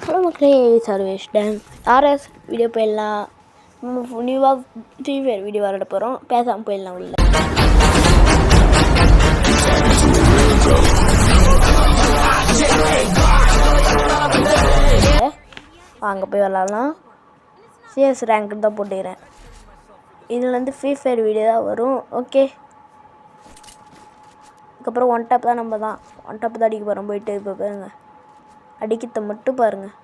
Hello மக்களே, Sarvesh dam RS video போயிடலாம். நியூவாக ஃப்ரீ ஃபயர் வீடியோ விளாட போகிறோம். பேசாமல் போயிடலாம் உள்ள. வாங்க போய் விளாட்லாம். சிஎஸ் ரேங்க் தான் போட்டுக்கிறேன். இதுலேருந்து ஃப்ரீ ஃபயர் வீடியோ தான் வரும். ஓகே, அதுக்கப்புறம் ஒன் டாப் தான். நம்ம தான் ஒன் டாப் தான் அடிக்க போகிறோம். போயிட்டு இப்போ பாருங்கள், அடிக்கிறத மட்டும் பாருங்கள்.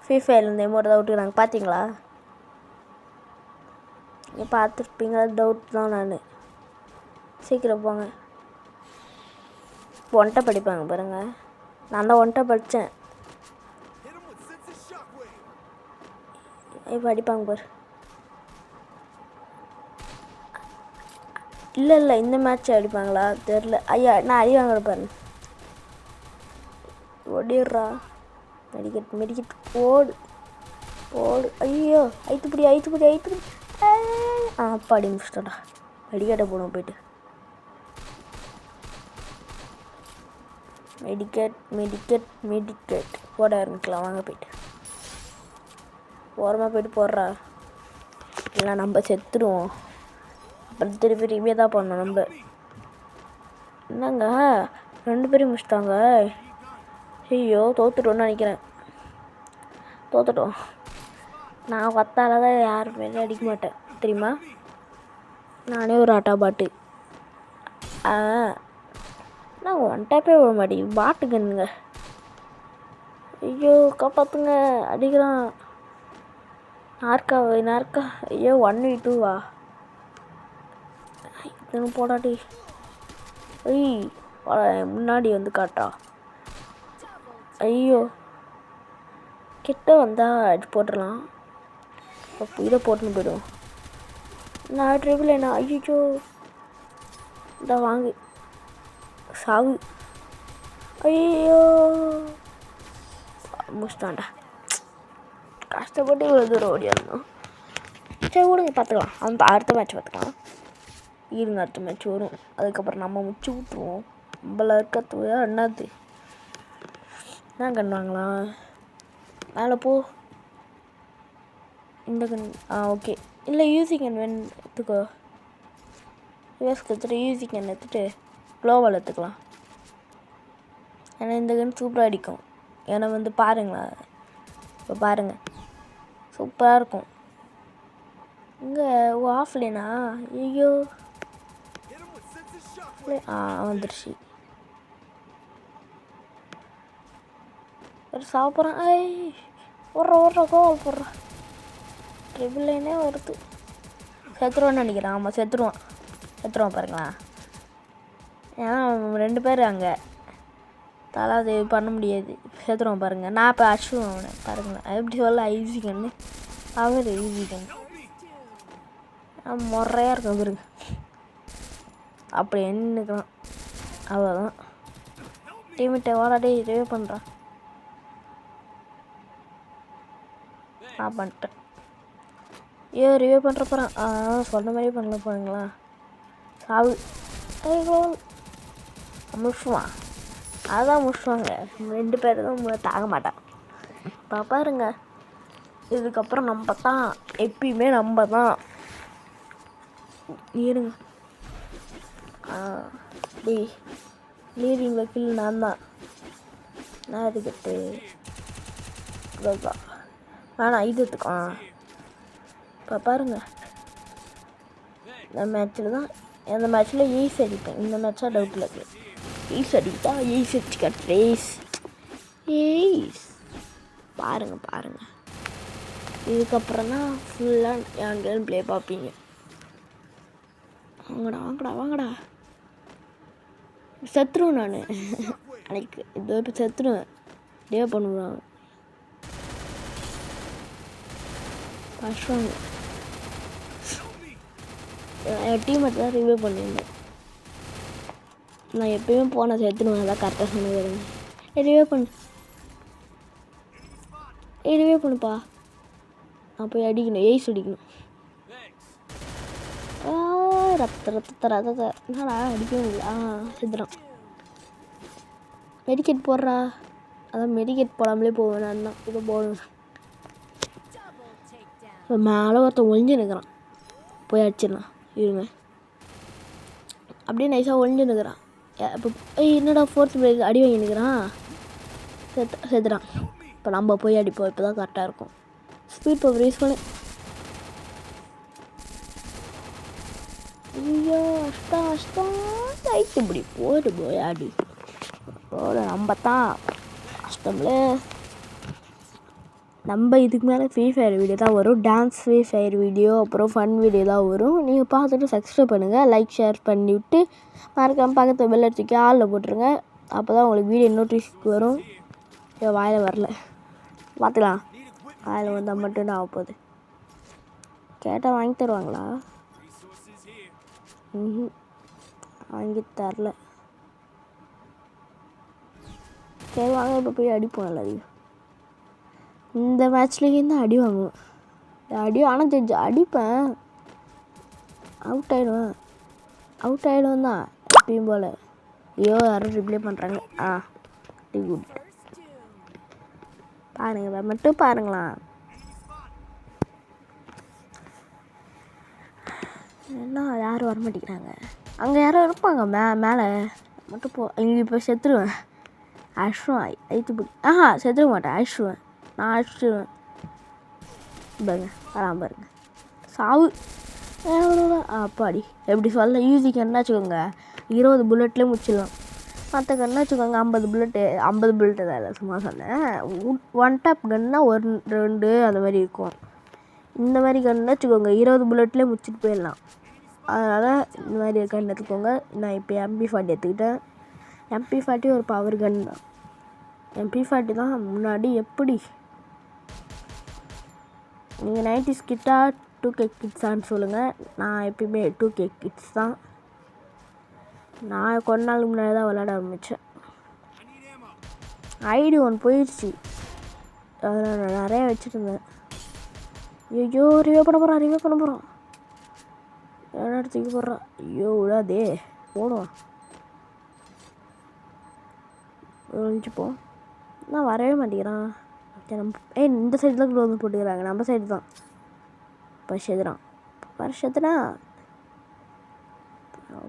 ஃப்ரீ ஃபயர்லேருந்து எமௌண்ட் தான் விட்டுக்கிறாங்க, பார்த்தீங்களா? நீங்கள் பார்த்துருப்பீங்களா? டவுட் தான். நான் சீக்கிரம் போங்க. ஒன்ட்டை படிப்பாங்க பாருங்கள். நான் தான் ஒன்ட்டை படித்தேன். இப்போ அடிப்பாங்க பாரு. இல்லை இந்த மேட்ச் அடிப்பாங்களா தெரில. ஐயா, நான் அடி வாங்குற பாருங்க. ஒடிடுறா. மெடிக்கெட் போடு. ஐயோ, ஐத்துப்படி. அப்பாடி முடிச்சிட்டோடா. மெடிக்கெட்டை போடுவோம் போயிட்டு. மெடிக்கெட் போட ஆரம்பிக்கலாம். வாங்க போயிட்டு ஓரமாக போயிட்டு போடுறா. இல்லை நம்ம செத்துடுவோம். அப்புறம் திருப்பி தான் பண்ணோம் நம்ம. என்னங்க 2 பேரும் முடிச்சிட்டாங்க. ஐயோ, தோத்துட்டோன்னு நினைக்கிறேன். தோத்துட்டோம். நான் வத்தால தான் யார் மேலே அடிக்க மாட்டேன் தெரியுமா? நானே ஒரு ஆட்டா பாட்டு. நான் ஒன் டாப்பே விட மாட்டேங்குது. பாட்டுக்கண்ணுங்க. ஐயோ, காப்பாற்றுங்க. அடிக்கிறான். நார்க்கா. ஐயோ, 1v2வா? இதுன்னு போடாட்டி. முன்னாடி வந்து காட்டா. ஐயோ, கிட்ட வந்தால் அடிச்சு போட்டுடலாம். அப்போ இதை போட்டுன்னு போய்டுவோம். நான் ட்ரிபிள் என்ன? ஐயோ, இந்த வாங்கு சாவு. ஐயோ, முடிச்சிட்டான்டா. கஷ்டப்பட்டு இவ்வளோ தூரம் ஓடியாருந்தோம். சரி விடுங்க, பார்த்துக்கலாம். அவன் அடுத்த மேட்ச் பார்த்துக்கலாம். இருங்க, அடுத்த மேட்ச் வரும். அதுக்கப்புறம் நம்ம முடிச்சு விட்ருவோம். நம்மள இருக்கிறது என்னது? என்ன கன் வாங்கலாம்? மேலே போ. இந்த கன் ஓகே. இல்லை, யூசி கன் வேணும் எடுத்துக்கோ. யூஎஸ்க்கு எடுத்துகிட்டு யூசி கன் எடுத்துகிட்டு க்ளோவால் எடுத்துக்கலாம். ஏன்னா இந்த கன் சூப்பராக அடிக்கும். ஏன்னா வந்து பாருங்களேன், இப்போ பாருங்கள், சூப்பராக இருக்கும். இங்கே ஆஃப்லைனா? ஐயோ, வந்துருச்சு. சாப்பிட்றான். ஓடுற கோவால் போடுறான். ட்ரிபிள் லைனே வருது. செத்துருவான்னு நினைக்கிறேன். ஆமாம், செத்துருவான் பாருங்களா. ஏன்னா 2 பேர் அங்கே அது பண்ண முடியாது. செத்துருவான் பாருங்கள். நான் இப்போ அடிச்சுடுவேன் அவனை பாருங்களேன். எப்படி சொல்ல? ஈஸிக்கன்னு அவர் ஈஸிக்கன்னு முறையாக இருக்கும் பாருங்க. அப்படி என்னக்கலாம். அவ்வளோதான். டீமிட்டை வாடாடே ரிவே பண்ணுறான். நான் பண்ணிட்டேன். ரிவே பண்ணுற போகிறான். சொன்ன மாதிரியே பண்ணல போகிறீங்களா? சாவு. முடிச்சுவான். அதுதான் முடிச்சுவாங்க. 2 பேர் தான் தாங்க மாட்டான். இப்போ பாருங்க, இதுக்கப்புறம் நம்ம தான் எப்பயுமே நம்ம தான். இருங்க. லீடிங் வக்கீல் நான் தான். நான் இதுக்கிட்டு வேணாம், இது எடுத்துக்கோ. இப்போ பாருங்கள், இந்த மேட்ச்சில் தான், இந்த மேட்ச்சில் ஈஸ் அடிப்பேன். இந்த மேட்சாக டவுட்டில் இருக்குது. ஈஸ் அடிக்கிட்டா ஈஸ் அடிச்சுக்காட் ரேஸ். பாருங்கள். இதுக்கப்புறம் தான் ஃபுல்லாக என் கேம் ப்ளே பார்ப்பீங்க. வாங்கடா. செத்துருவேன் நான் அன்னைக்கு. இது இப்போ செத்துருவேன். டே பண்ணுவாங்க. கஷ்டம். என் டீமேட் தான் ரிவ்யூ பண்ணியிருந்தேன். நான் எப்பயுமே போன சேர்த்துடுவேன். அதான் கரெக்டாக சொன்னது. ரிவ்யூ பண்ணுப்பா. நான் போய் அடிக்கணும். எய்ஸ் அடிக்கணும். ரத்தத்தை என்னடா அடிக்க முடியல. செத்துறான். மெடிக்கெட் போடுறா. அதான் மெடிக்கெட் போடாமலே போவேன் நான் தான். இப்போ போடுவேன். இப்போ மேலே ஒருத்தன் ஒழிஞ்சு நிற்கிறான். போய் அடிச்சிடலாம் இருங்க. அப்படியே நைஸாக ஒழிஞ்சு நிற்கிறான். இப்போ என்னடா ஃபோர்த் பிரேக் அடி வாங்கி நிற்கிறான். செத்துறான். இப்போ நம்ம போய் அடிப்போம். இப்போ தான் கரெக்டாக இருக்கும். ஸ்பீட் பவர் யூஸ் பண்ணு. ஐயோ அஷ்டம் ரைட்டு இப்படி போடு போய் அடி போடு. நம்ம தான் கஷ்டம்ல. நம்ம இதுக்கு மேலே ஃப்ரீ ஃபயர் வீடியோ தான் வரும். டான்ஸ் ஃப்ரீ ஃபயர் வீடியோ அப்புறம் ஃபன் வீடியோ தான் வரும். நீங்கள் பார்த்துட்டு சப்ஸ்கிரைப் பண்ணுங்கள். லைக் ஷேர் பண்ணிவிட்டு மறக்காமல் பக்கத்து பெல் அடிச்சுக்கி ஆளில் போட்டுருங்க. அப்போ தான் உங்களுக்கு வீடியோ நோட்டிஃபிகேஷன் வரும். வாயில் வரல பார்த்துக்கலாம். வாயில் வந்தால் மட்டும் தான் ஆக போகுது. கேட்டால் வாங்கி தருவாங்களா? வாங்கி தரல. சரி வாங்க இப்போ போய் அடிப்போம் எல்லாரையும். இந்த மேட்ச்லேயும் தான் அடி வாங்குவேன். அடி ஆனால் தெரிஞ்சு அடிப்பேன். அவுட் ஆகிடுவேன் தான் எப்பயும் போல். ஐயோ யாரும் ரிப்ளை பண்ணுறாங்க. குட் பாருங்க மட்டும் பாருங்களா. என்ன யாரும் வர மாட்டேங்கிறாங்க. அங்கே யாரும் இருப்பாங்க மேலே மட்டும் போ. இங்கே இப்போ செத்துருவேன். அடிச்சுடுவேன். செத்துருக்க மாட்டேன். அடிச்சுடுவேன். நான் அடிச்சுடுவேன். பாருங்க வராமல் பாருங்க. சாவு அப்பாடி. எப்படி சொல்ல ஈஸி கண்ணா வச்சுக்கோங்க. 20 புல்லட்லேயே முடிச்சிடலாம். மற்ற கண்ணா வச்சுக்கோங்க 50 புல்லட்டு தான் இல்லை சும்மா சொன்னேன். ஒன் டாப் கன்னா 1 2 அந்த மாதிரி இருக்கும். இந்த மாதிரி கண்ணா வச்சுக்கோங்க 20 புல்லட்லேயே முடிச்சுட்டு போயிடலாம். அதனால் இந்த மாதிரி கன் எடுத்துக்கோங்க. நான் இப்போ MP40 எடுத்துக்கிட்டேன். MP40 ஒரு பவர் கன் தான். MP40 தான் முன்னாடி. எப்படி நீங்கள் 90s கிட்டா 2K கிட்ஸான்னு சொல்லுங்கள். நான் எப்பயுமே 2K கிட்ஸ் தான். நான் கொஞ்ச நாளுக்கு முன்னாடி தான் விளையாட ஆரம்பித்தேன். ஐடி ஒன்று போயிடுச்சு. அதில் நான் நிறையா வச்சுருந்தேன். ஐயோ ரிவே பண்ண போகிறான். என்ன தூக்கி போடுறான். ஐயோ விடாதே போடுவான். ஒழிஞ்சுப்போம். நான் வரவே மாட்டேங்கிறான். இந்த சைடு தான் க்ளோஸ் போட்டுக்கிறாங்க. நம்ம சைடு தான் பரிசெதுறான்.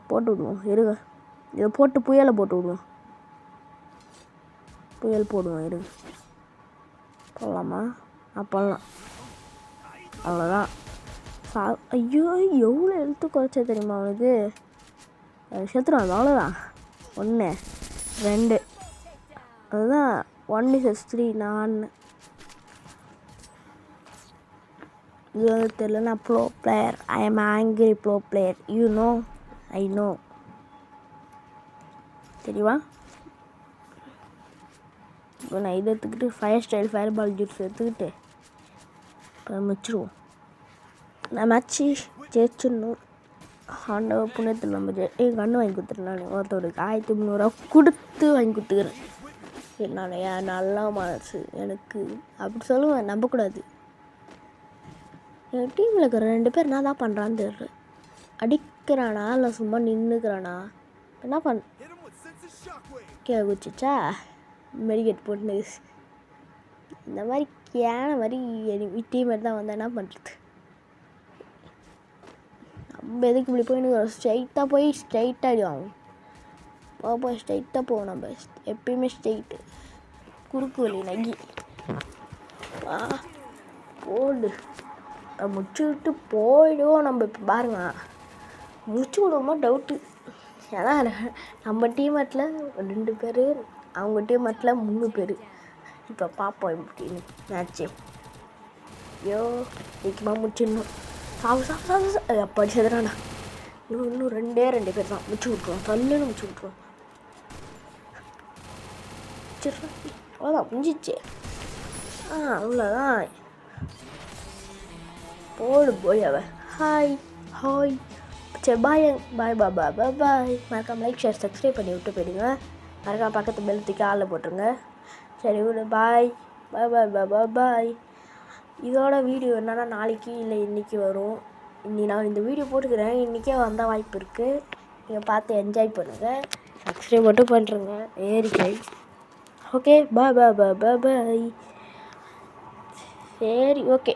போட்டு விடுவோம். இருங்க இதை போட்டு புயலை போட்டு விடுவோம். புயல் போடுவோம். இருங்க போடலாமா? போடலாம். அவ்வளோதான். ஐயோ எவ்வளோ எழுத்து குறைச்சா தெரியுமா அவனுக்கு? செத்துருவான். அவ்வளோதான். 1 2 அதுதான் 1-3 நான். இது வந்து தெரியல. நான் bro player. I am angry bro player. I know தெரியுமா? இப்போ நான் இதை எடுத்துக்கிட்டு ஃபயர் பால் ஜூஸ் எடுத்துக்கிட்டு இப்போ முடிச்சிடுவோம். நான் மேட்ச்சு ஜெயிச்சிடணும். ஆண்டவ புண்ணியத்தில் நம்ம கன்று வாங்கி கொடுத்துருவேன். நான் ஒருத்தவருக்கு 1300 கொடுத்து வாங்கி கொடுத்துக்கிறேன். நான் நல்லா மனசு எனக்கு அப்படி சொல்லுவேன். நம்பக்கூடாது. என் டீமில் இருக்கிற 2 பேர் என்ன தான் பண்ணுறான்னு தெரியல. அடிக்கிறானா இல்லை சும்மா நின்றுக்கிறானா என்ன கீழே குச்சிச்சா மெடிக்கெட் போட்டு இந்த மாதிரி கேன மாதிரி டீமேட் தான் வந்தால் என்ன பண்ணுறது? நம்ம எதுக்கு இப்படி போய் ஸ்ட்ரைட்டாக அடிவாங்க. போய் ஸ்ட்ரைட்டாக போவோம். நம்ம எப்பயுமே ஸ்ட்ரைட்டு. குறுக்கு வழி நகி போடு. முடிச்சு விட்டு போயிடுவோம். நம்ம இப்போ பாருங்க முடிச்சு விடுவோமா டவுட்டு. ஏன்னா நம்ம டீமேட்டில் 2 பேர், அவங்க டீமேட்டில் 3 பேர். இப்போ பார்ப்போம் எப்படின்னு மேட்ச்சு. ஐயோ சீக்கிரமாக முடிச்சிடணும். சாவு அப்படி செதுறானா. இன்னும் 2 பேர் தான். முடிச்சு விட்ருவோம். தள்ளுன்னு முடிச்சு விட்ருவோம். அவ்வளோதான் முடிஞ்சிச்சு. அவ்வளோதான். போடு போய் ஹாய் சரி பாய். மறக்காம லைக் ஷேர் சப்ஸ்கிரைப் பண்ணி விட்டு போயிடுங்க. மறக்காம பக்கத்து பெல் தூக்கி ஆளில் போட்டுருங்க. சரி விடு. பாய். இதோட வீடியோ என்னன்னா நாளைக்கு இல்லை இன்றைக்கி வரும். நான் இந்த வீடியோ போட்டுக்கிறேன். இன்றைக்கே வந்தால் வாய்ப்பு இருக்குது. நீங்கள் பார்த்து என்ஜாய் பண்ணுங்கள். சப்ஸ்கிரைப் மட்டும் பண்ணுறேங்க. ஏரிக்கை ஓகே பாய் பாய் பாய் பாய் பாய். சரி ஓகே,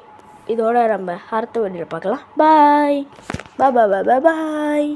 இதோட நம்ம அடுத்த வீடியோவில் பார்க்கலாம். பாய் பாய் பாய் பாய் பாய்.